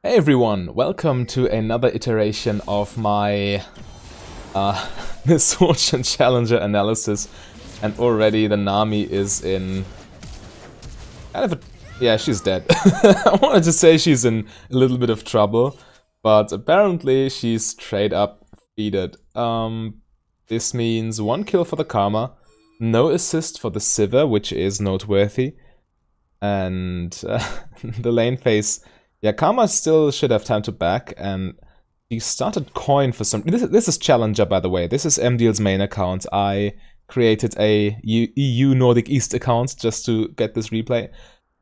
Hey everyone, welcome to another iteration of my Misfortune Challenger analysis. And already the Nami is in kind of a... yeah, she's dead. I wanted to say she's in a little bit of trouble, but apparently she's straight up defeated. This means 1 kill for the Karma, no assist for the Sivir, which is noteworthy, and the lane phase... yeah, Karma still should have time to back, and he started coin for some... This is Challenger, by the way. This is Emdiel's main account. I created a EU Nordic East account just to get this replay.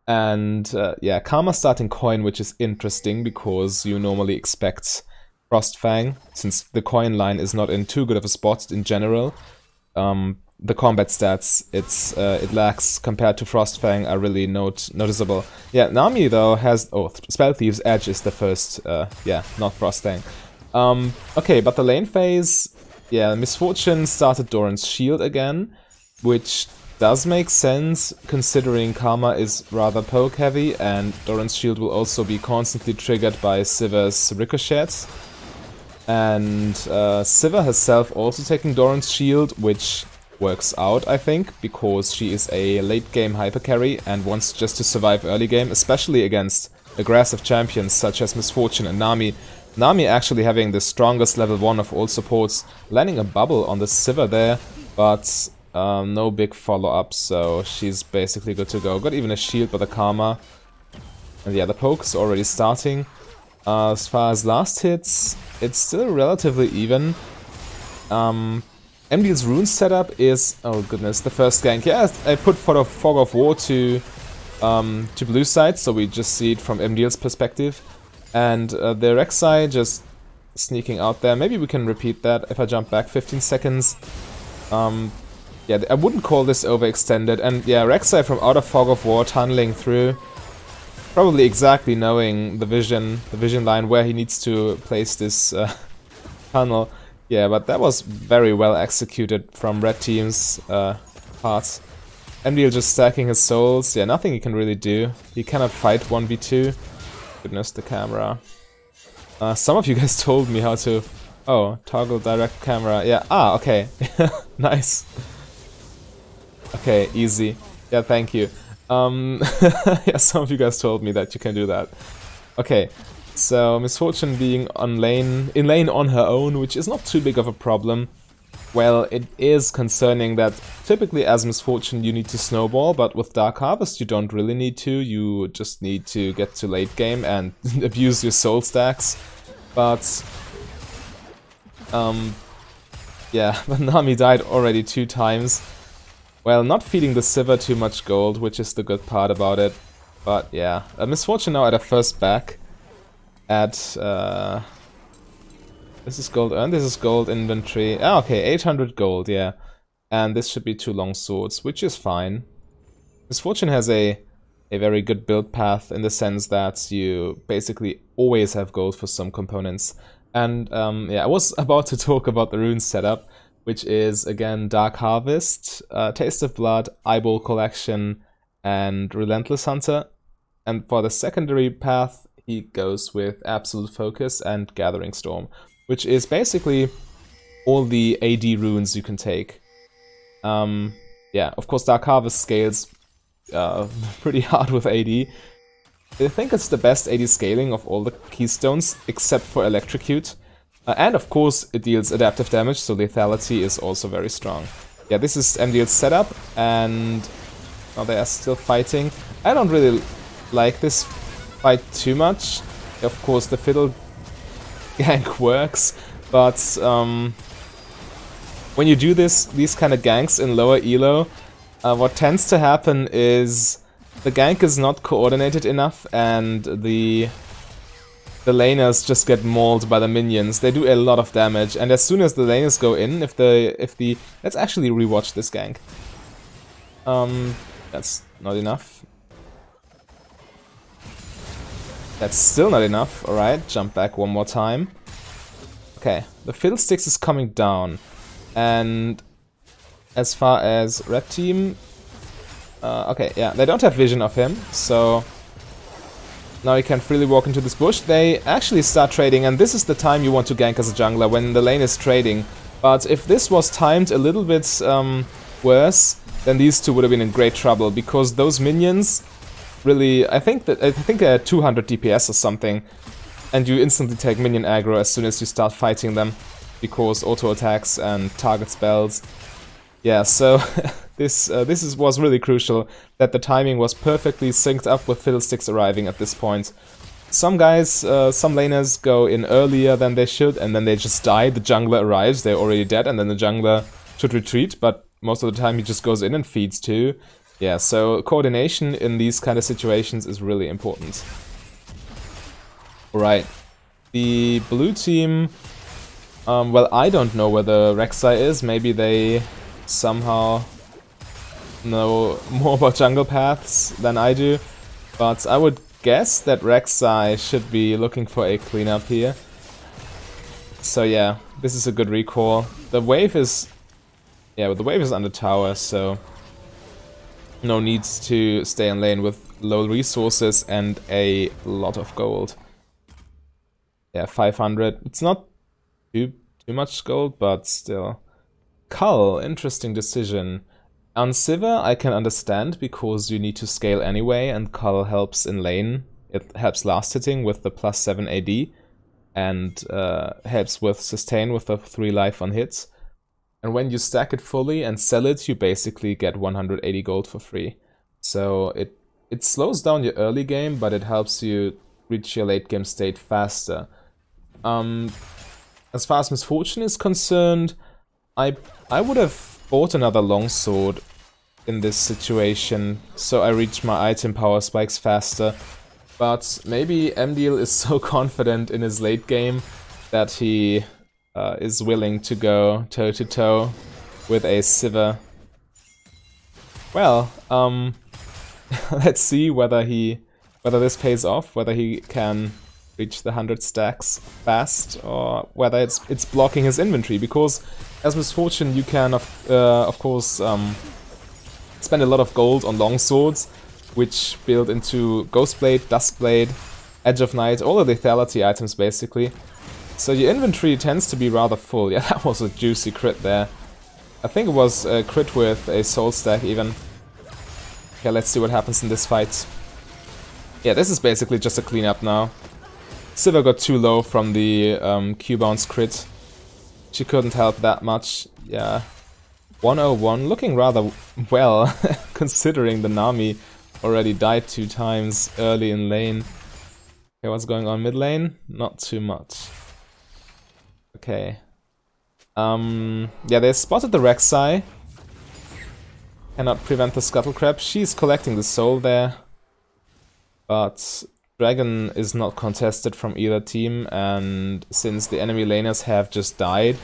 And yeah, Karma starting coin, which is interesting because you normally expect Frostfang, since the coin line is not in too good of a spot in general. The combat stats it lacks compared to Frostfang are really noticeable. Yeah, Nami though has... oh, Spell Thief's Edge is the first, yeah, not Frostfang. Okay, but the lane phase... yeah, Misfortune started Doran's Shield again, which does make sense considering Karma is rather poke heavy and Doran's Shield will also be constantly triggered by Sivir's ricochets. And Sivir herself also taking Doran's Shield, which works out, I think, because she is a late game hyper carry and wants just to survive early game, especially against aggressive champions such as Misfortune and Nami. Nami actually having the strongest level 1 of all supports, landing a bubble on the Sivir there, but no big follow-up, so she's basically good to go. Got even a shield by the Karma. And yeah, the poke's already starting. As far as last hits, it's still relatively even. Emdiel's rune setup is... oh goodness, the first gank. Yeah, I put Fog of War to blue side, so we just see it from Emdiel's perspective. And the Rek'Sai just sneaking out there. Maybe we can repeat that if I jump back 15 seconds. Yeah, I wouldn't call this overextended. And yeah, Rek'Sai from out of Fog of War tunneling through. Probably exactly knowing the vision line where he needs to place this tunnel. Yeah, but that was very well executed from red team's parts. Emdiel just stacking his souls. Yeah, nothing he can really do. He cannot fight 1v2. Goodness, the camera. Some of you guys told me how to... oh, toggle direct camera. Yeah, okay. Nice. Okay, easy. Yeah, thank you. Yeah, some of you guys told me that you can do that. Okay. So, Misfortune being in lane on her own, which is not too big of a problem. Well, it is concerning that typically as Misfortune you need to snowball, but with Dark Harvest you don't really need to. You just need to get to late game and abuse your soul stacks. But, yeah, but Nami died already 2 times. Well, not feeding the Sivir too much gold, which is the good part about it. But yeah, Misfortune now at her first back. At this is gold earned, this is gold inventory. Okay, 800 gold, yeah. And this should be 2 long swords, which is fine. Misfortune has a very good build path in the sense that you basically always have gold for some components. And yeah, I was about to talk about the rune setup, which is again Dark Harvest, Taste of Blood, Eyeball Collection, and Relentless Hunter. And for the secondary path, he goes with Absolute Focus and Gathering Storm, which is basically all the AD runes you can take. Yeah, of course Dark Harvest scales pretty hard with AD. I think it's the best AD scaling of all the keystones, except for Electrocute. And of course it deals adaptive damage, so Lethality is also very strong. Yeah, this is Emdiel's setup, and now they are still fighting. I don't really like this fight too much. Of course the fiddle gank works, but when you do these kind of ganks in lower elo, what tends to happen is the gank is not coordinated enough and the laners just get mauled by the minions. They do a lot of damage, and as soon as the laners go in, if the let's actually rewatch this gank. That's not enough. That's still not enough. Alright, jump back one more time. Okay, the Fiddlesticks is coming down. And as far as red team... okay, yeah, they don't have vision of him, so... Now you can freely walk into this bush. They actually start trading, and this is the time you want to gank as a jungler, when the lane is trading. But if this was timed a little bit worse, then these two would have been in great trouble, because those minions really, I think they're 200 DPS or something, and you instantly take minion aggro as soon as you start fighting them, because auto attacks and target spells. Yeah, so this was really crucial, that the timing was perfectly synced up with Fiddlesticks arriving at this point. Some guys, some laners go in earlier than they should, and then they just die. The jungler arrives, they're already dead, and then the jungler should retreat, but most of the time he just goes in and feeds too. Yeah, so coordination in these kind of situations is really important. Alright, the blue team, well, I don't know where the Rek'Sai is. Maybe they somehow know more about jungle paths than I do, but I would guess that Rek'Sai should be looking for a cleanup here. So yeah, this is a good recall. The wave is... yeah, but the wave is under tower, so no need to stay in lane with low resources and a lot of gold. Yeah, 500. It's not too much gold, but still. Cull, interesting decision. On Sivir I can understand, because you need to scale anyway, and Cull helps in lane. It helps last hitting with the +7 AD, and helps with sustain with the 3 life on hits. And when you stack it fully and sell it, you basically get 180 gold for free. So it slows down your early game, but it helps you reach your late game state faster. As far as Misfortune is concerned, I would have bought another longsword in this situation, so I reach my item power spikes faster. But maybe Emdiel is so confident in his late game that he is willing to go toe-to-toe with a Sivir. Well, let's see whether this pays off, whether he can reach the 100 stacks fast, or whether it's blocking his inventory, because as Misfortune you can of course spend a lot of gold on longswords, which build into Ghostblade, Duskblade, Edge of Night, all the lethality items basically. So your inventory tends to be rather full. Yeah, that was a juicy crit there. I think it was a crit with a soul stack even. Okay, let's see what happens in this fight. Yeah, this is basically just a cleanup now. Sivir got too low from the Q-bounce crit. She couldn't help that much. Yeah, 101, looking rather well, considering the Nami already died 2 times early in lane. Okay, what's going on mid lane? Not too much. Okay. Yeah, they spotted the Rek'Sai. Cannot prevent the Scuttle Crab. She's collecting the soul there. But Dragon is not contested from either team, and since the enemy laners have just died,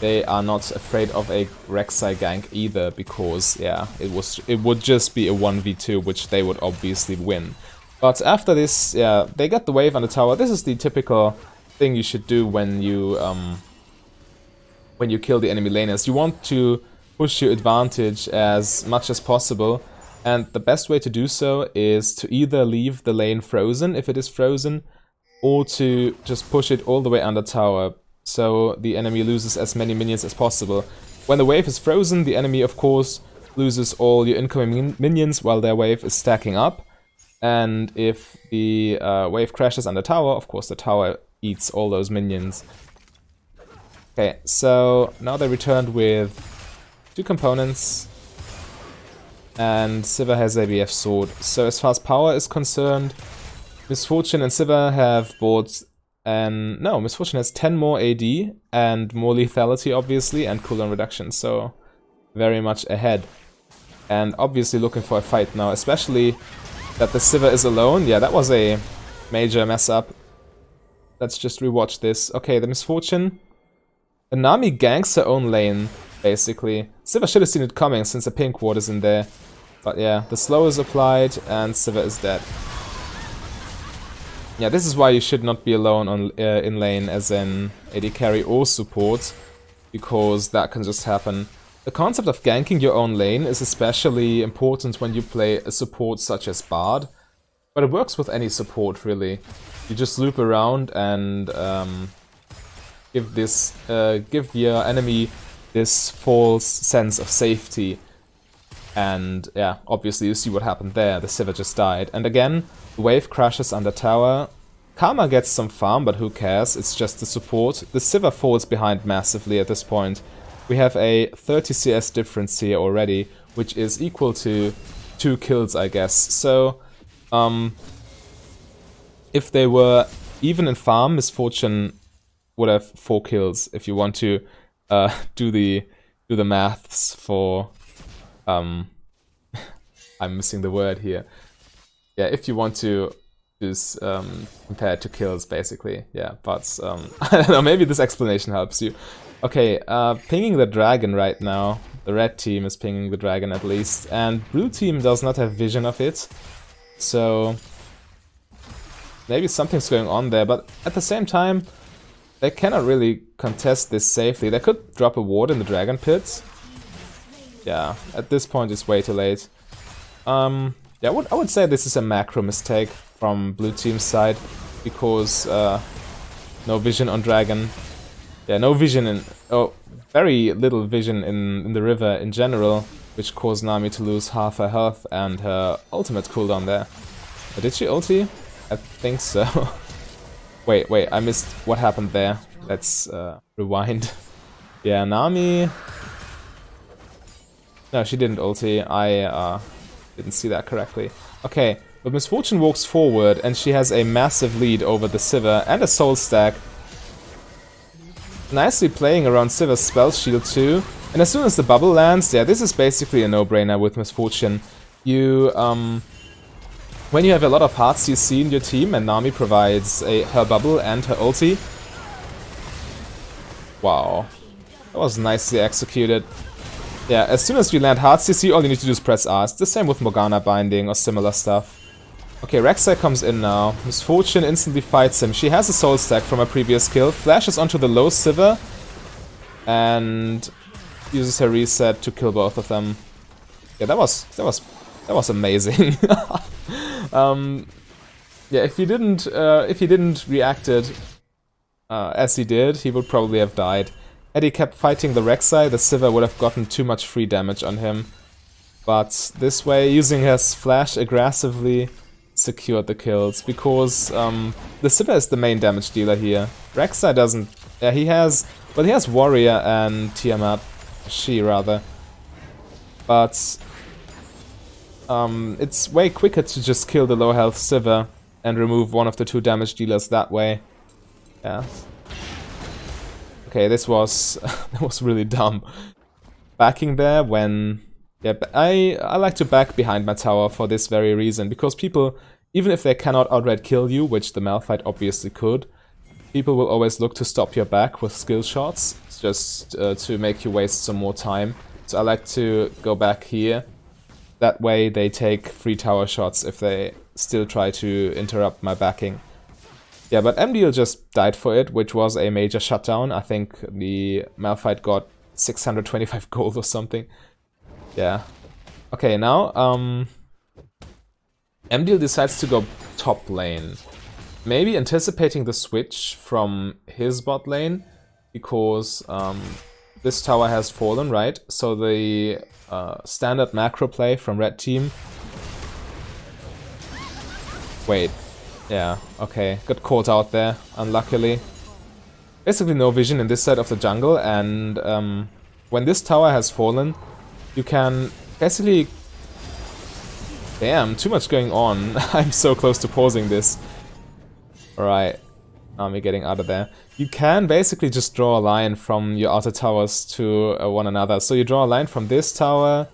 they are not afraid of a Rek'Sai gank either, because yeah, it would just be a 1v2, which they would obviously win. But after this, yeah, they got the wave on the tower. This is the typical thing you should do when you kill the enemy laners. You want to push your advantage as much as possible, and the best way to do so is to either leave the lane frozen if it is frozen, or to just push it all the way under tower, so the enemy loses as many minions as possible. When the wave is frozen, the enemy of course loses all your incoming minions while their wave is stacking up, and if the wave crashes under tower, of course the tower eats all those minions. Okay, so now they returned with 2 components, and Sivir has a BF sword. So as far as power is concerned, Misfortune and Sivir have bought, and no, Misfortune has 10 more AD and more lethality obviously, and cooldown reduction, so very much ahead. And obviously looking for a fight now, especially that the Sivir is alone. Yeah, that was a major mess up. Let's just rewatch this. Okay, the Misfortune. The Nami ganks her own lane, basically. Sivir should have seen it coming since the pink ward is in there. But yeah, the slow is applied and Sivir is dead. Yeah, this is why you should not be alone on in lane as an AD carry or support, because that can just happen. The concept of ganking your own lane is especially important when you play a support such as Bard, But it works with any support, really. You just loop around and give your enemy this false sense of safety. And yeah, obviously you see what happened there. The Sivir just died. And again, the wave crashes under tower. Karma gets some farm, but who cares? It's just the support. The Sivir falls behind massively at this point. We have a 30 CS difference here already, which is equal to 2 kills, I guess. So, if they were even in farm, Misfortune would have 4 kills. If you want to do the maths for I'm missing the word here. Yeah, if you want to just compare it to kills, basically. Yeah, but I don't know. Maybe this explanation helps you. Okay, pinging the dragon right now. The red team is pinging the dragon at least, and blue team does not have vision of it. So maybe something's going on there, but at the same time, they cannot really contest this safely. They could drop a ward in the dragon pit. Yeah, at this point it's way too late. Yeah, I would say this is a macro mistake from blue team's side, because no vision on dragon. Yeah, no vision in... oh, very little vision in the river in general, which caused Nami to lose half her health and her ultimate cooldown there. But did she ulti? I think so. Wait, I missed what happened there. Let's rewind. Yeah, Nami... no, she didn't ulti. I didn't see that correctly. Okay, but Misfortune walks forward and she has a massive lead over the Sivir and a soul stack. Nicely playing around Sivir's spell shield too. And as soon as the bubble lands, yeah, this is basically a no-brainer with Misfortune. You, when you have a lot of hard CC in your team and Nami provides her bubble and her ulti. Wow, that was nicely executed. Yeah, as soon as you land hard CC, all you need to do is press R. It's the same with Morgana binding or similar stuff. Okay, Rek'Sai comes in now. Misfortune instantly fights him. She has a soul stack from a previous kill, flashes onto the low Sivir, and uses her reset to kill both of them. Yeah, that was amazing. Yeah, if he didn't reacted as he did, he would probably have died. Had he kept fighting the Rek'Sai, the Sivir would have gotten too much free damage on him. But this way, using his flash aggressively, secured the kills, because the Sivir is the main damage dealer here. Rek'Sai doesn't... yeah, he has Warrior and Tiamat. She, rather. But it's way quicker to just kill the low health Sivir and remove one of the 2 damage dealers that way. Yeah. Okay, this was that was really dumb. Backing there when... yeah, I like to back behind my tower for this very reason, because people, even if they cannot outright kill you, which the Malphite obviously could, people will always look to stop your back with skill shots, just to make you waste some more time. So I like to go back here. That way they take free tower shots if they still try to interrupt my backing. Yeah, but Emdiel just died for it, which was a major shutdown. I think the Malphite got 625 gold or something. Yeah. Okay, now Emdiel decides to go top lane. Maybe anticipating the switch from his bot lane, because this tower has fallen, right? So the standard macro play from red team... wait. Yeah, okay. Got caught out there, unluckily. Basically no vision in this side of the jungle, and when this tower has fallen, you can basically... damn, too much going on. I'm so close to pausing this. Alright, Nami getting out of there. You can basically just draw a line from your outer towers to one another. So you draw a line from this tower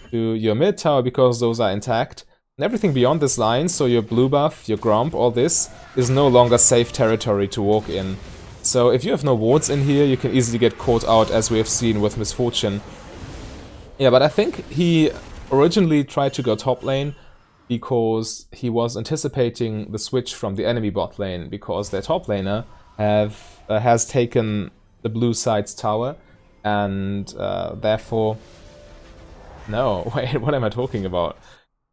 to your mid tower, because those are intact. And everything beyond this line, so your blue buff, your Gromp, all this, is no longer safe territory to walk in. So if you have no wards in here, you can easily get caught out, as we have seen with Misfortune. Yeah, but I think he originally tried to go top lane because he was anticipating the switch from the enemy bot lane, because their top laner has taken the blue side's tower, and therefore... no, wait, what am I talking about?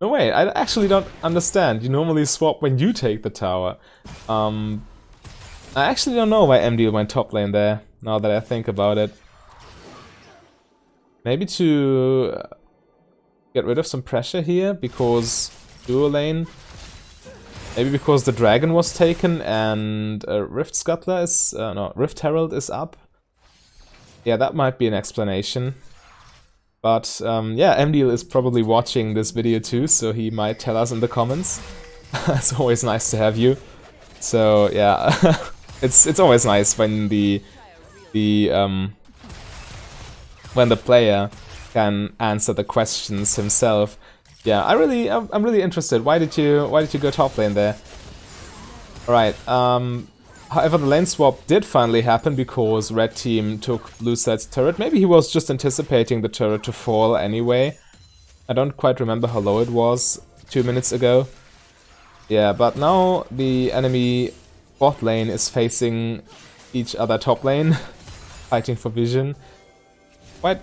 No, wait, I actually don't understand. You normally swap when you take the tower. I actually don't know why Emdiel went top lane there, now that I think about it. Maybe to get rid of some pressure here, because dual lane. Maybe because the dragon was taken and Rift Scuttler is... no, Rift Herald is up. Yeah, that might be an explanation. But yeah, Emdiel is probably watching this video too, so he might tell us in the comments. It's always nice to have you. So yeah, it's always nice when the player can answer the questions himself. Yeah, I'm really interested. Why did you go top lane there? All right. However, the lane swap did finally happen because red team took blue side's turret. Maybe he was just anticipating the turret to fall anyway. I don't quite remember how low it was 2 minutes ago. Yeah, but now the enemy bot lane is facing each other top lane, fighting for vision. Quite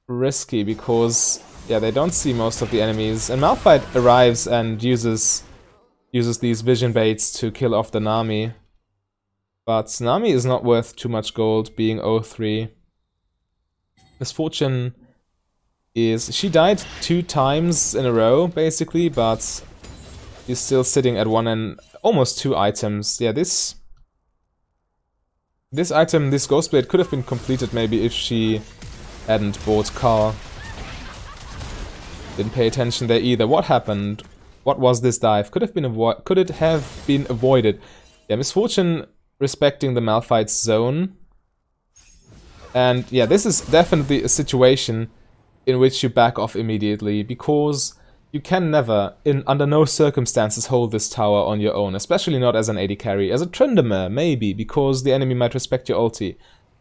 risky because, yeah, they don't see most of the enemies. And Malphite arrives and uses these vision baits to kill off the Nami. But Nami is not worth too much gold, being 0-3. Misfortune is... she died 2 times in a row, basically, but she's still sitting at 1 and almost 2 items. Yeah, this item, this Ghost Blade, could have been completed maybe if she hadn't bought Carl. Didn't pay attention there either. What happened? What was this dive? Could it have been avoided? Yeah, Misfortune respecting the Malphite's zone. And yeah, this is definitely a situation in which you back off immediately, because you can never, under no circumstances, hold this tower on your own, especially not as an AD carry. As a Tryndamere, maybe, because the enemy might respect your ulti.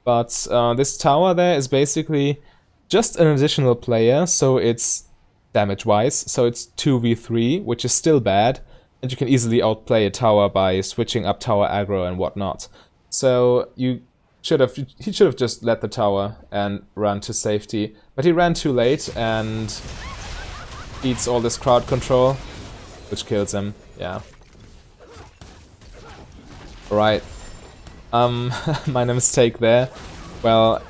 But this tower there is basically just an additional player, so it's damage-wise, so it's 2v3, which is still bad. And you can easily outplay a tower by switching up tower aggro and whatnot. So he should have just let the tower and run to safety. But he ran too late and eats all this crowd control, which kills him. Yeah. Right. Minor mistake there. Well,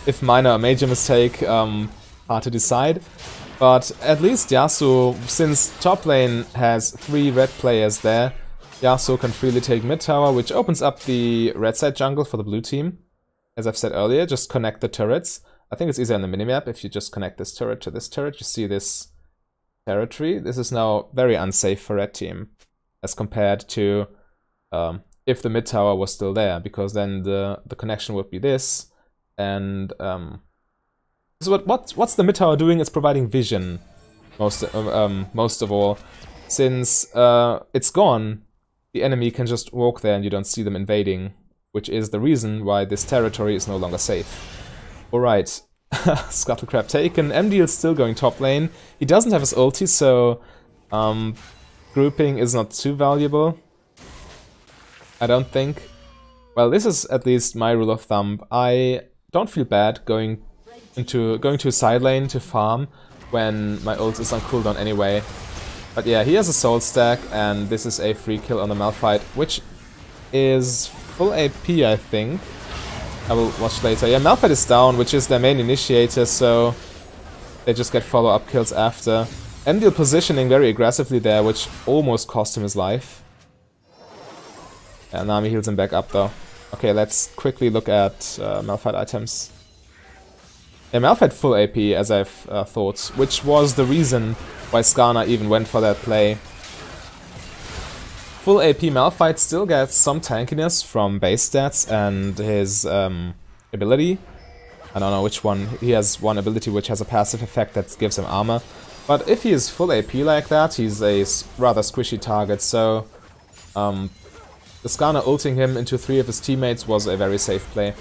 if minor or major mistake, hard to decide. But at least Yasuo, since top lane has 3 red players there, Yasuo can freely take mid tower, which opens up the red side jungle for the blue team. As I've said earlier, just connect the turrets. I think it's easier on the minimap. If you just connect this turret to this turret, you see this territory. This is now very unsafe for red team, as compared to if the mid tower was still there, because then the connection would be this, and so what's the mid tower doing? It's providing vision, most of all. Since it's gone, the enemy can just walk there and you don't see them invading, which is the reason why this territory is no longer safe. Alright, Scuttlecrab taken. Emdiel's still going top lane. He doesn't have his ulti, so grouping is not too valuable, I don't think. Well, this is at least my rule of thumb. I don't feel bad going to a side lane to farm when my ult is on cooldown anyway. But yeah, he has a soul stack, and this is a free kill on the Malphite, which is full AP, I think. I will watch later. Yeah, Malphite is down, which is their main initiator, so they just get follow-up kills after. Emdiel positioning very aggressively there, which almost cost him his life. And Nami heals him back up though. Okay, let's quickly look at Malphite items. Yeah, Malphite full AP, as I've thought, which was the reason why Skarner even went for that play. Full AP Malphite still gets some tankiness from base stats and his ability. I don't know which one. He has one ability which has a passive effect that gives him armor. But if he is full AP like that, he's a rather squishy target, so the Skarner ulting him into 3 of his teammates was a very safe play.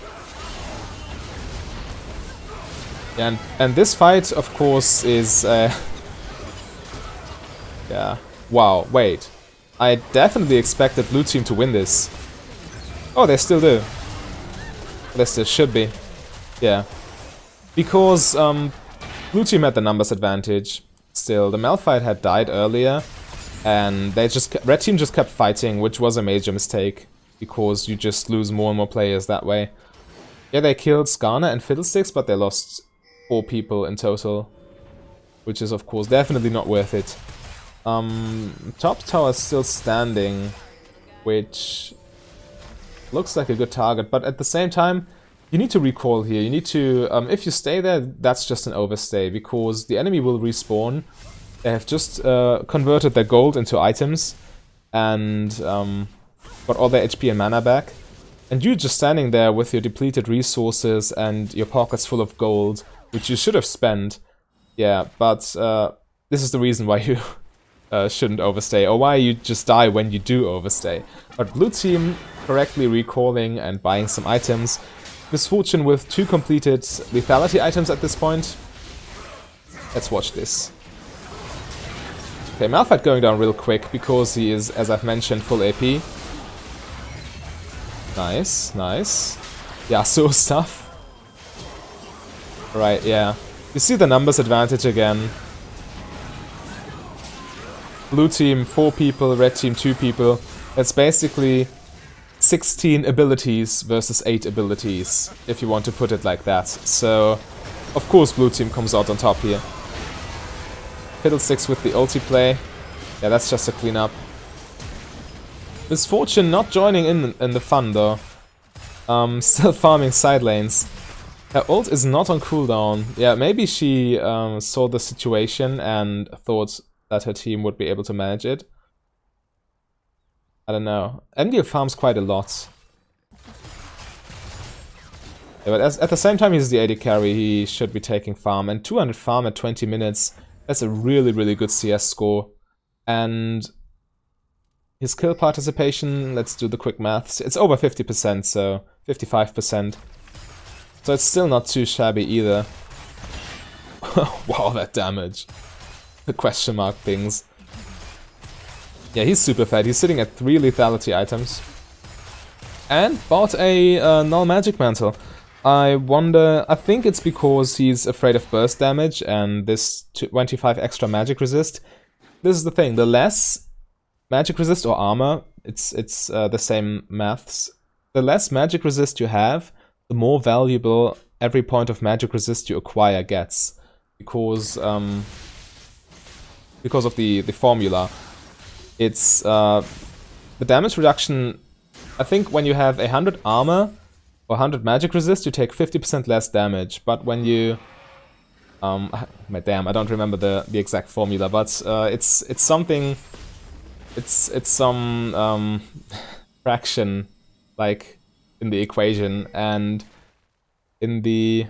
And this fight, of course, is... yeah. Wow, wait. I definitely expected blue team to win this. Oh, they still do. They still should be. Yeah. Because blue team had the numbers advantage. still. The Malphite had died earlier, and Red Team just kept fighting, which was a major mistake, because you just lose more and more players that way. Yeah, they killed Skarner and Fiddlesticks, but they lost 4 people in total, which is of course definitely not worth it. Top tower is still standing, which looks like a good target, but at the same time, you need to recall here. You need to, if you stay there, that's just an overstay, because the enemy will respawn. They have just converted their gold into items, and got all their HP and mana back. And you're just standing there with your depleted resources and your pockets full of gold, which you should have spent. Yeah, but this is the reason why you shouldn't overstay, or why you just die when you do overstay. But blue team correctly recalling and buying some items. Misfortune with 2 completed lethality items at this point. Let's watch this. Okay, Malphite going down real quick because he is, as I've mentioned, full AP. Nice, nice. Yeah, so stuff. Right, yeah. You see the numbers advantage again. Blue team 4 people, red team 2 people. That's basically 16 abilities versus 8 abilities, if you want to put it like that. So, of course blue team comes out on top here. Fiddlesticks with the ulti play. Yeah, that's just a cleanup. Misfortune not joining in the fun though. Still farming side lanes. Her ult is not on cooldown. Yeah, maybe she saw the situation and thought that her team would be able to manage it. I don't know. Emdiel farms quite a lot. Yeah, but at the same time he's the AD carry, he should be taking farm. And 200 farm at 20 minutes, that's a really, really good CS score. And his kill participation, let's do the quick maths. It's over 50%, so 55%. So it's still not too shabby either. Wow, that damage. The question mark things. Yeah, he's super fat. He's sitting at 3 lethality items. And bought a null magic mantle. I wonder, I think it's because he's afraid of burst damage and this 25 extra magic resist. This is the thing, the less magic resist or armor, it's the same maths. The less magic resist you have, the more valuable every point of magic resist you acquire gets. Because of the formula. It's the damage reduction. I think when you have 100 armor or 100 magic resist, you take 50% less damage. But when you damn, I don't remember the exact formula, but it's something. It's some fraction, like in the equation, and in the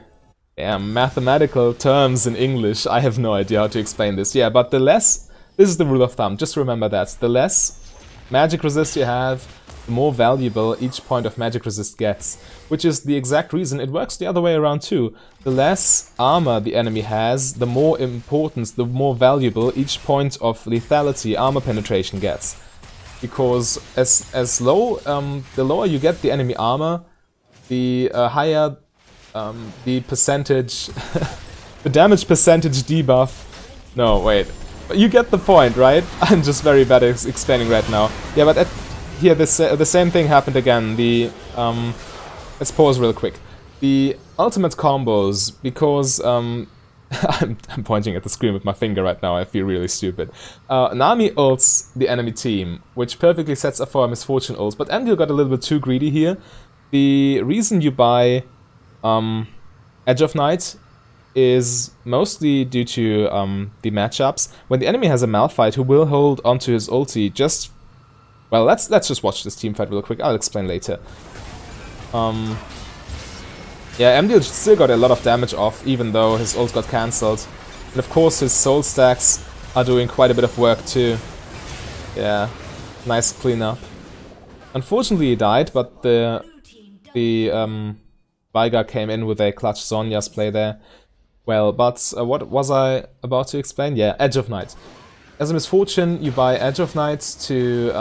mathematical terms in English, I have no idea how to explain this. Yeah, but the less. This is the rule of thumb, just remember that. The less magic resist you have, the more valuable each point of magic resist gets. Which is the exact reason it works the other way around too. The less armor the enemy has, the more importance, the more valuable each point of lethality armor penetration gets. Because as low, the lower you get the enemy armor, the higher the percentage, the damage percentage debuff. No, wait. You get the point, right? I'm just very bad at explaining right now. Yeah, but here the same thing happened again. The let's pause real quick. The ultimate combos, because I'm pointing at the screen with my finger right now. I feel really stupid. Nami ults the enemy team, which perfectly sets up for a Misfortune ult. But Emdiel got a little bit too greedy here. The reason you buy Edge of Night is mostly due to the matchups. When the enemy has a Malphite who will hold onto his ulti, just... Well, let's just watch this team fight real quick, I'll explain later. Yeah, Emdiel still got a lot of damage off, even though his ult got cancelled. And of course his soul stacks are doing quite a bit of work too. Yeah, nice cleanup. Unfortunately he died, but the Veigar came in with a clutch Zhonya's play there. Well, but what was I about to explain? Yeah, Edge of Night. As a Misfortune, you buy Edge of Night to...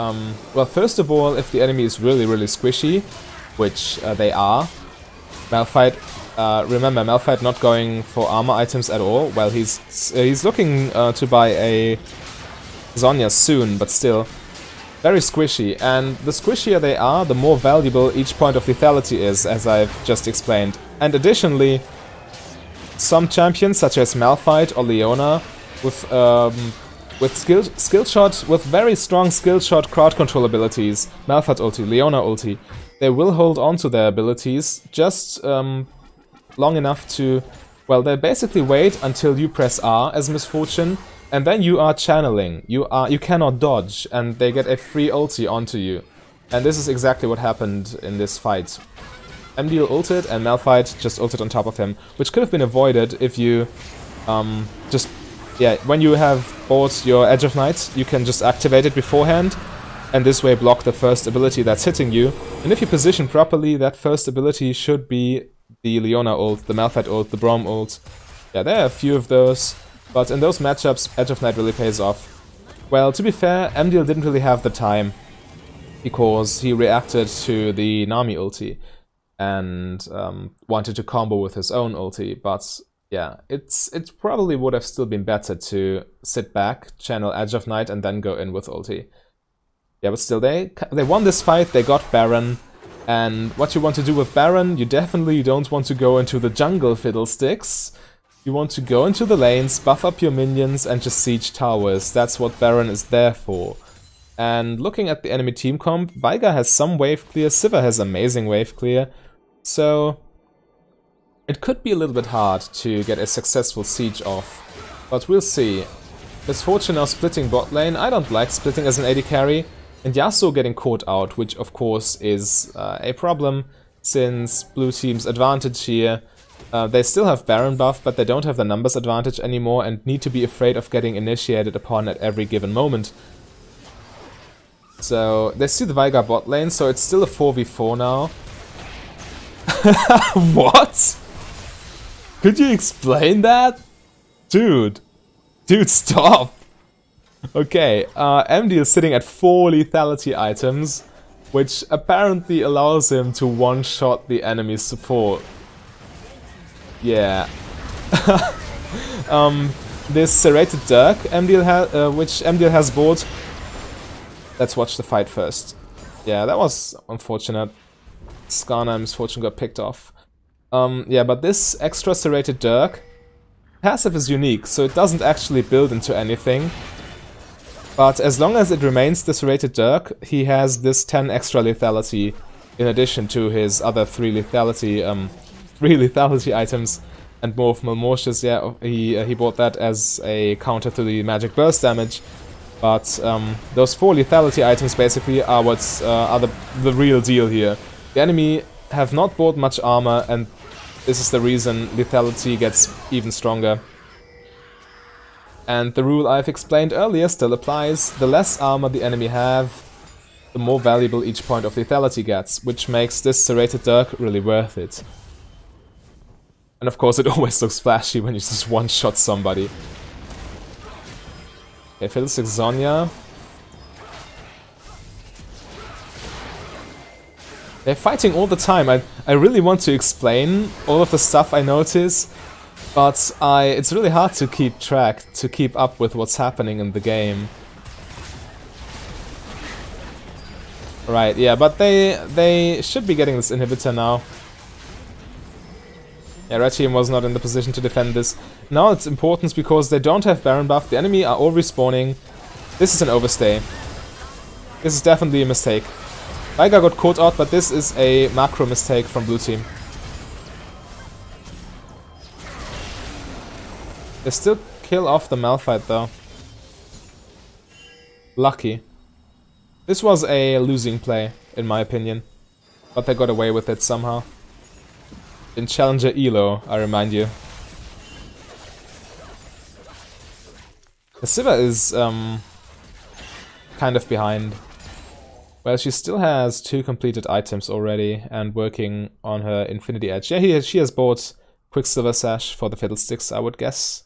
well, first of all, if the enemy is really, really squishy, which they are, Malphite Remember, Malphite not going for armor items at all. Well, he's looking to buy a Zhonya soon, but still. Very squishy, and the squishier they are, the more valuable each point of lethality is, as I've just explained. And additionally, some champions, such as Malphite or Leona, with skill shot, with very strong skill shot crowd control abilities, Malphite ulti, Leona ulti, they will hold on to their abilities just long enough to, well, they basically wait until you press R as Misfortune, and then you are channeling. You cannot dodge, and they get a free ulti onto you. And this is exactly what happened in this fight. Emdiel ulted, and Malphite just ulted on top of him, which could have been avoided if you when you have bought your Edge of Night, you can just activate it beforehand, and this way block the first ability that's hitting you. And if you position properly, that first ability should be the Leona ult, the Malphite ult, the Braum ult. Yeah, there are a few of those. But in those matchups, Edge of Night really pays off. Well, to be fair, Emdiel didn't really have the time, because he reacted to the Nami ulti and wanted to combo with his own ulti. But yeah, it probably would have still been better to sit back, channel Edge of Night, and then go in with ulti. Yeah, but still, they won this fight, they got Baron, and what you want to do with Baron, you definitely don't want to go into the jungle fiddlesticks. You want to go into the lanes, buff up your minions, and just siege towers. That's what Baron is there for. And looking at the enemy team comp, Veigar has some wave clear, Sivir has amazing wave clear, so it could be a little bit hard to get a successful siege off, but we'll see. Misfortune now splitting bot lane. I don't like splitting as an AD carry, and Yasuo getting caught out, which of course is a problem, since blue team's advantage here. They still have Baron buff, but they don't have the numbers advantage anymore and need to be afraid of getting initiated upon at every given moment. So they see the Veigar bot lane, so it's still a 4v4 now. What? Could you explain that? Dude, stop! Okay, Emdiel is sitting at 4 lethality items, which apparently allows him to one-shot the enemy's support. Yeah. This serrated Dirk which Emdiel has bought. Let's watch the fight first. Yeah, that was unfortunate. Skarner and Misfortune got picked off. Yeah, but this extra serrated Dirk passive is unique, so it doesn't actually build into anything. But as long as it remains the serrated Dirk, he has this 10 extra lethality in addition to his other 3 lethality items and more of Malmortius. Yeah, he bought that as a counter to the magic burst damage. But those 4 lethality items basically are what's the real deal here. The enemy have not bought much armor, and this is the reason lethality gets even stronger. And the rule I've explained earlier still applies. The less armor the enemy have, the more valuable each point of lethality gets, which makes this serrated Dirk really worth it. And of course it always looks flashy when you just one-shot somebody. Okay, Fiddlestick Zhonya. They're fighting all the time. I really want to explain all of the stuff I notice, but it's really hard to keep track, to keep up with what's happening in the game. Right, yeah, but they should be getting this inhibitor now. Yeah, red team was not in the position to defend this. Now it's important because they don't have Baron buff, the enemy are all respawning. This is an overstay. This is definitely a mistake. Veigar got caught out, but this is a macro mistake from blue team. They still kill off the Malphite though. Lucky. This was a losing play, in my opinion. But they got away with it somehow. In Challenger Elo, I remind you. The Sivir is kind of behind. Well, she still has 2 completed items already and working on her Infinity Edge. Yeah, she has bought Quicksilver Sash for the Fiddlesticks, I would guess.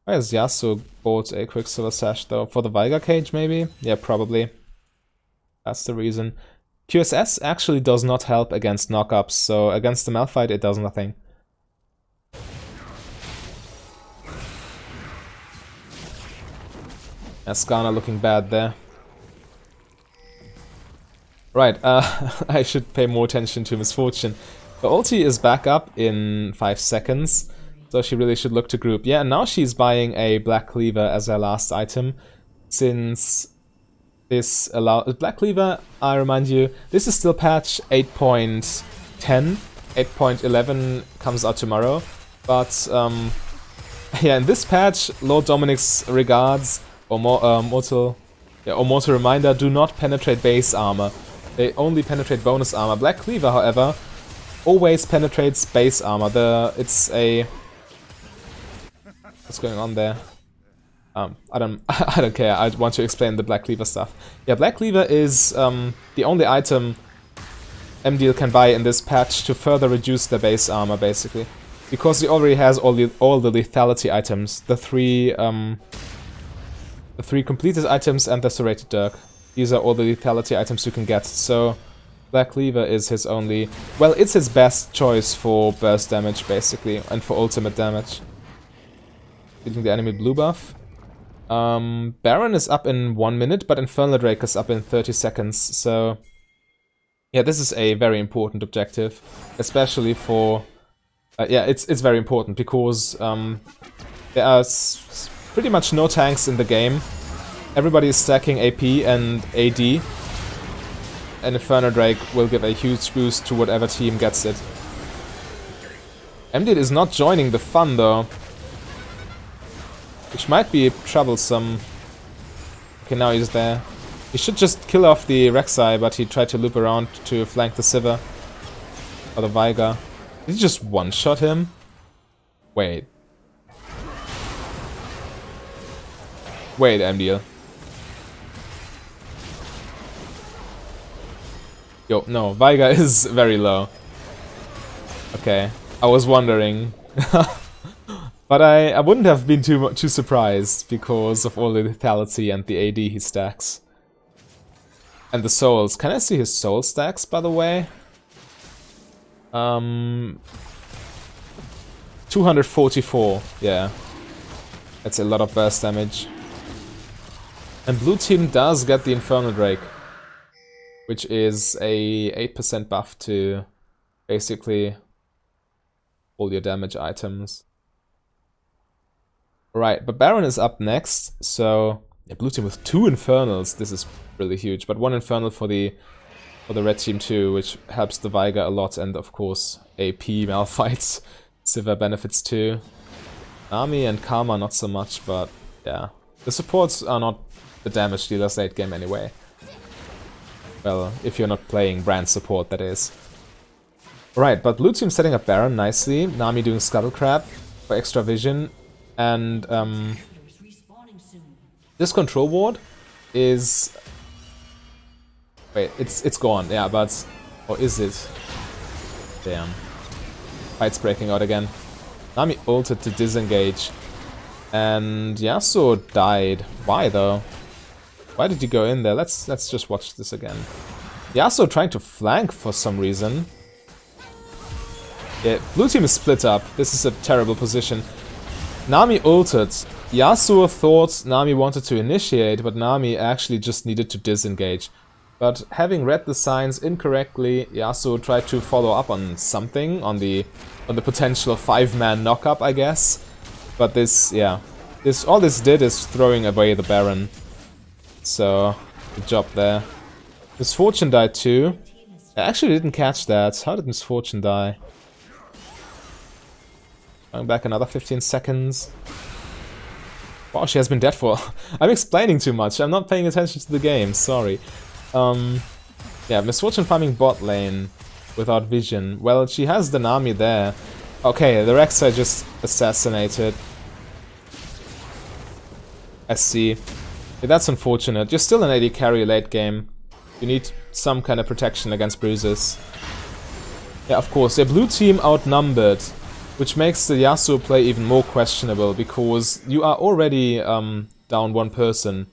Why has Yasuo bought a Quicksilver Sash though? For the Veigar cage maybe? Yeah, probably. That's the reason. QSS actually does not help against knockups, so against the Malphite it does nothing. Ascana looking bad there. Right, I should pay more attention to Misfortune. The ulti is back up in 5 seconds, so she really should look to group. Yeah, and now she's buying a Black Cleaver as her last item, since this allows... Black Cleaver, I remind you, this is still patch 8.10, 8.11 comes out tomorrow, but yeah, in this patch, Lord Dominic's regards, or Mortal Reminder, do not penetrate base armor. They only penetrate bonus armor. Black Cleaver, however, always penetrates base armor. It's a... What's going on there? I don't care. I want to explain the Black Cleaver stuff. Yeah, Black Cleaver is the only item Emdiel can buy in this patch to further reduce their base armor, basically, because he already has all the lethality items, the three completed items and the serrated dirk. These are all the lethality items you can get. So Black Cleaver is his only... Well, it's his best choice for burst damage, basically, and for ultimate damage. Using the enemy blue buff. Baron is up in 1 minute, but Infernal Drake is up in 30 seconds, so... Yeah, this is a very important objective, especially for... yeah, it's very important, because there are pretty much no tanks in the game. Everybody is stacking AP and AD, and Inferno Drake will give a huge boost to whatever team gets it. Emdiel is not joining the fun though, which might be troublesome. Okay, now he's there. He should just kill off the Rek'Sai, but he tried to loop around to flank the Sivir. Or the Veigar. Did he just one-shot him? Wait. Wait, Emdiel. Yo, no, Veigar is very low. Okay, I was wondering. But I wouldn't have been too surprised because of all the lethality and the AD he stacks. And the souls. Can I see his soul stacks, by the way? 244, yeah. That's a lot of burst damage. And blue team does get the Infernal Drake, which is a 8% buff to basically all your damage items. Right, but Baron is up next, so yeah, blue team with 2 Infernals, this is really huge, but 1 Infernal for the red team too, which helps the Veigar a lot, and of course AP Malphites, Sivir benefits too. Nami and Karma not so much, but yeah. The supports are not the damage dealers late game anyway. Well, if you're not playing brand support, that is. Right, but blue team setting up Baron nicely, Nami doing Scuttle Crab for extra vision, and this control ward is... Wait, it's gone, yeah, but... Or is it? Damn. Fight's breaking out again. Nami ulted to disengage. And Yasuo died. Why though? Why did he go in there? Let's just watch this again. Yasuo trying to flank for some reason. Yeah, blue team is split up. This is a terrible position. Nami ulted. Yasuo thought Nami wanted to initiate, but Nami actually just needed to disengage. But having read the signs incorrectly, Yasuo tried to follow up on something, on the potential 5-man knockup, I guess. But this, yeah, all this did is throwing away the Baron. So, good job there. Misfortune died too. I actually didn't catch that. How did Misfortune die? Going back another 15 seconds. Wow, she has been dead for... I'm explaining too much. I'm not paying attention to the game. Sorry. Yeah, Misfortune farming bot lane without vision. Well, she has the Nami there. Okay, the Rek'Sai just assassinated. I see. Yeah, that's unfortunate. You're still an AD carry late game. You need some kind of protection against bruises. Yeah, of course. The blue team outnumbered, which makes the Yasuo play even more questionable, because you are already down 1 person.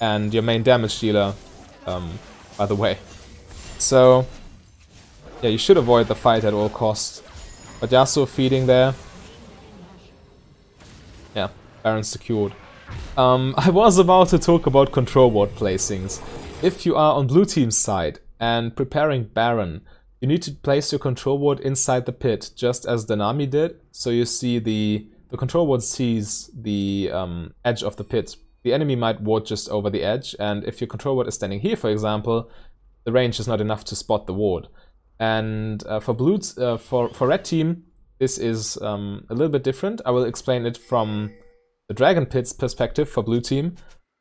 And your main damage dealer, by the way, So, yeah, you should avoid the fight at all costs. But Yasuo feeding there. Yeah, Baron secured. I was about to talk about control ward placings. If you are on blue team's side and preparing Baron, you need to place your control ward inside the pit, just as the Nami did. So you see the control ward sees the edge of the pit. The enemy might ward just over the edge, and if your control ward is standing here, for example, the range is not enough to spot the ward. And for red team, this is a little bit different. I will explain it from the Dragon Pit's perspective for blue team.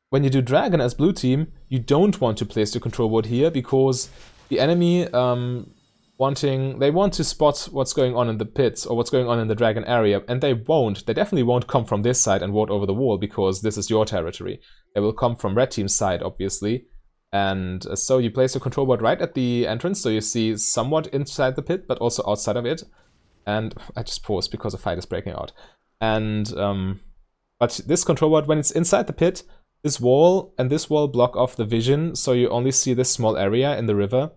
When you do Dragon as blue team, you don't want to place your control ward here because the enemy they want to spot what's going on in the pits or what's going on in the Dragon area, and they definitely won't come from this side and ward over the wall because this is your territory. They will come from red team's side, obviously. And so you place your control ward right at the entrance, so you see somewhat inside the pit, but also outside of it. And I just paused because a fight is breaking out. And but this control ward, when it's inside the pit, this wall and this wall block off the vision, so you only see this small area in the river.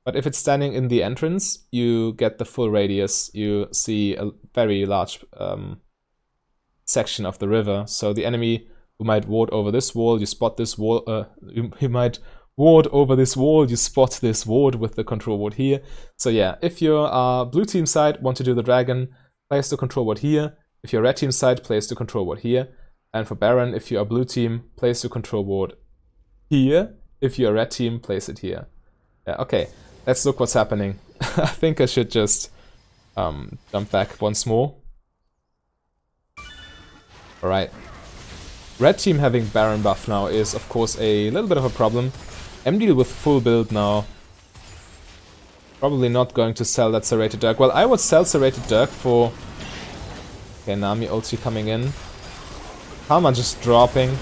But if it's standing in the entrance, you get the full radius. You see a very large section of the river. So the enemy who might ward over this wall, you spot this wall. You might ward over this wall, you spot this ward with the control ward here. So yeah, if you're blue team side, want to do the Dragon, place the control ward here. If you're red team side, place the control ward here. And for Baron, if you are blue team, place your control ward here. If you're red team, place it here. Yeah, okay. Let's look what's happening. I think I should just jump back once more. Alright. Red team having Baron buff now is of course a little bit of a problem. Emdiel with full build now. Probably not going to sell that Serrated Dirk. Well, I would sell Serrated Dirk for... Okay, Nami ulti coming in. Karma just dropping.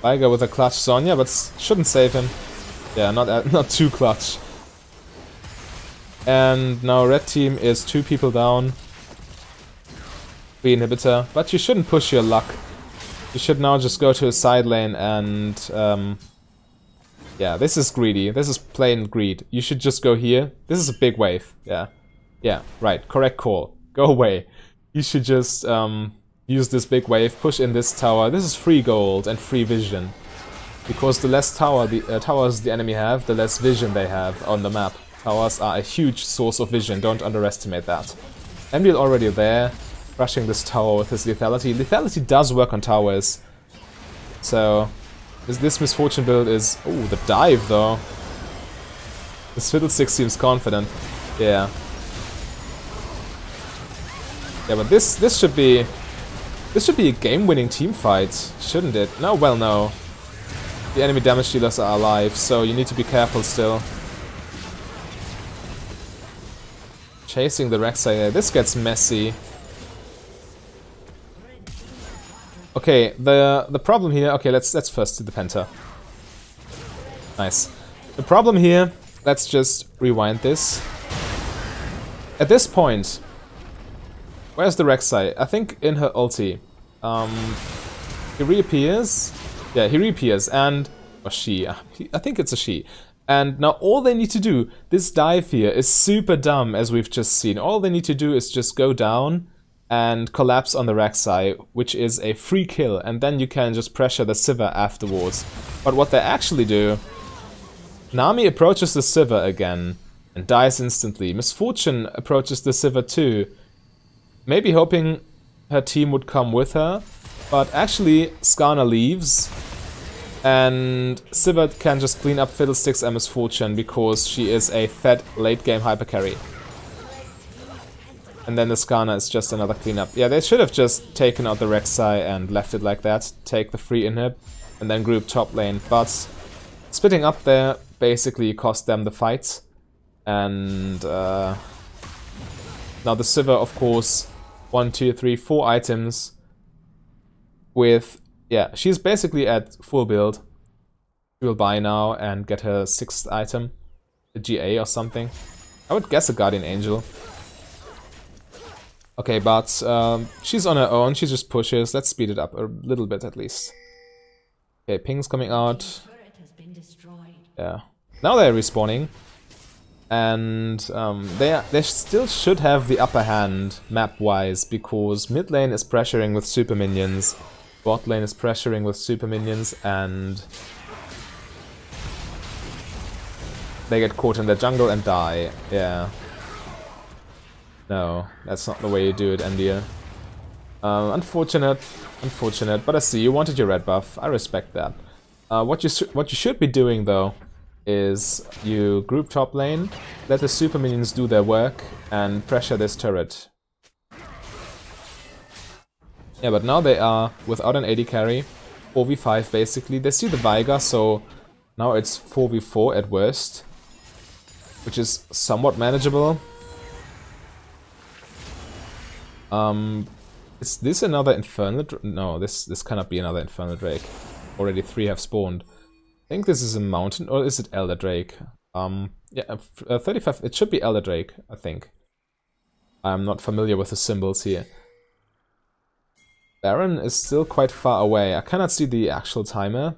Veigar with a clutch Sonya, but shouldn't save him. Yeah, not too clutch. And now red team is 2 people down. 3 inhibitor, but you shouldn't push your luck. You should now just go to a side lane and yeah, this is greedy. This is plain greed. You should just go here. This is a big wave. Yeah. Yeah, right. Correct call. Go away. You should just use this big wave, push in this tower. This is free gold and free vision. Because the less towers the enemy have, the less vision they have on the map. Towers are a huge source of vision, don't underestimate that. Emdiel already there, crushing this tower with his lethality. Lethality does work on towers. So, this Misfortune build is... Oh, the dive though. This Fiddlestick seems confident. Yeah. Yeah, but this should be... This should be a game-winning team fight, shouldn't it? No, well, no. The enemy damage dealers are alive, so you need to be careful still. Chasing the Rek'Sai, this gets messy. Okay, the problem here... Okay, let's first do the Penta. Nice. The problem here... Let's just rewind this. At this point... Where's the Rek'Sai? I think in her ulti. He reappears. Yeah, he reappears and... Or she. I think it's a she. And now all they need to do... This dive here is super dumb, as we've just seen. All they need to do is just go down and collapse on the Rek'Sai, which is a free kill. And then you can just pressure the Sivir afterwards. But what they actually do... Nami approaches the Sivir again and dies instantly. Misfortune approaches the Sivir too. Maybe hoping her team would come with her, but actually Skarner leaves and Sivir can just clean up Fiddlesticks and Misfortune because she is a fed late game hypercarry. And then the Skarner is just another cleanup. Yeah, they should have just taken out the Rek'Sai and left it like that, take the free inhib and then group top lane, but splitting up there basically cost them the fight. And now the Sivir, of course, 1, 2, 3, 4 items with... Yeah, she's basically at full build. She will buy now and get her 6th item. A GA or something. I would guess a Guardian Angel. Okay, but she's on her own. She just pushes. Let's speed it up a little bit at least. Okay, ping's coming out. Yeah. Now they're respawning. And they still should have the upper hand map-wise, because mid lane is pressuring with super minions, bot lane is pressuring with super minions, and they get caught in their jungle and die. Yeah. No, that's not the way you do it, Emdiel. Unfortunate, but I see you wanted your red buff. I respect that. What you should be doing though is you group top lane, let the super minions do their work, and pressure this turret. Yeah, but now they are without an AD carry, 4v5 basically. They see the Veigar, so now it's 4v4 at worst, which is somewhat manageable. Is this another Infernal Drake? No, this cannot be another Infernal Drake. Already 3 have spawned. I think this is a mountain, or is it Elder Drake? Yeah, 35, it should be Elder Drake, I think. I'm not familiar with the symbols here. Baron is still quite far away. I cannot see the actual timer.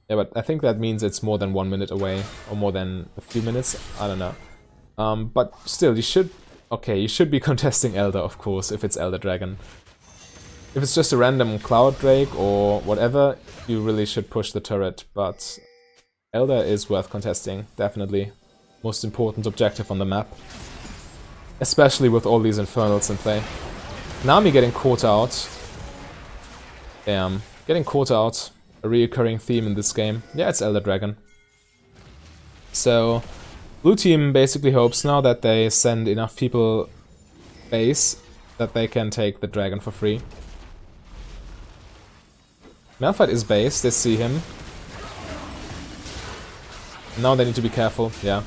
Yeah, but I think that means it's more than 1 minute away, or more than a few minutes, I don't know. But still, you should... Okay, you should be contesting Elder, of course, if it's Elder Dragon. If it's just a random Cloud Drake or whatever, you really should push the turret, but Elder is worth contesting, definitely. Most important objective on the map. Especially with all these Infernals in play. Nami getting caught out. Damn, getting caught out. A reoccurring theme in this game. Yeah, it's Elder Dragon. So... Blue team basically hopes now that they send enough people base that they can take the dragon for free. Malphite is base, they see him. Now they need to be careful, yeah.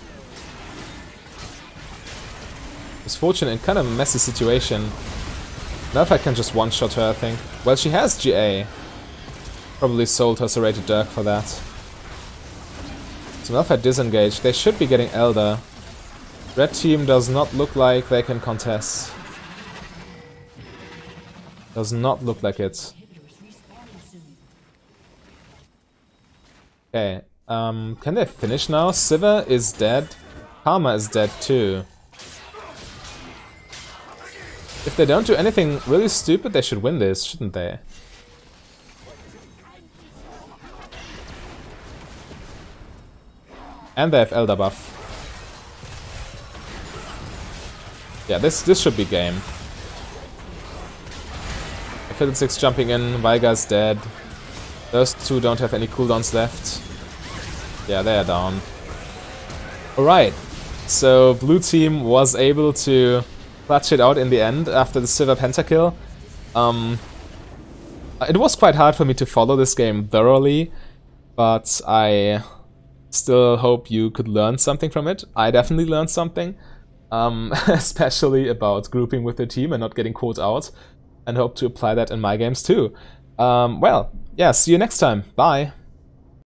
It's fortunate in kind of a messy situation. Malphite can just one-shot her, I think. Well, she has GA. Probably sold her Serrated Dirk for that. So Malphite disengaged. They should be getting Elder. Red team does not look like they can contest. Does not look like it. Okay. Can they finish now? Sivir is dead. Karma is dead too. If they don't do anything really stupid, they should win this, shouldn't they? And they have Elder buff. Yeah, this should be game. Fiddlesticks jumping in, Veigar's dead. Those two don't have any cooldowns left. Yeah, they are down. Alright, so blue team was able to clutch it out in the end after the Sivir pentakill. It was quite hard for me to follow this game thoroughly, but I still hope you could learn something from it. I definitely learned something, especially about grouping with the team and not getting caught out, and hope to apply that in my games too. Well, yeah, see you next time. Bye!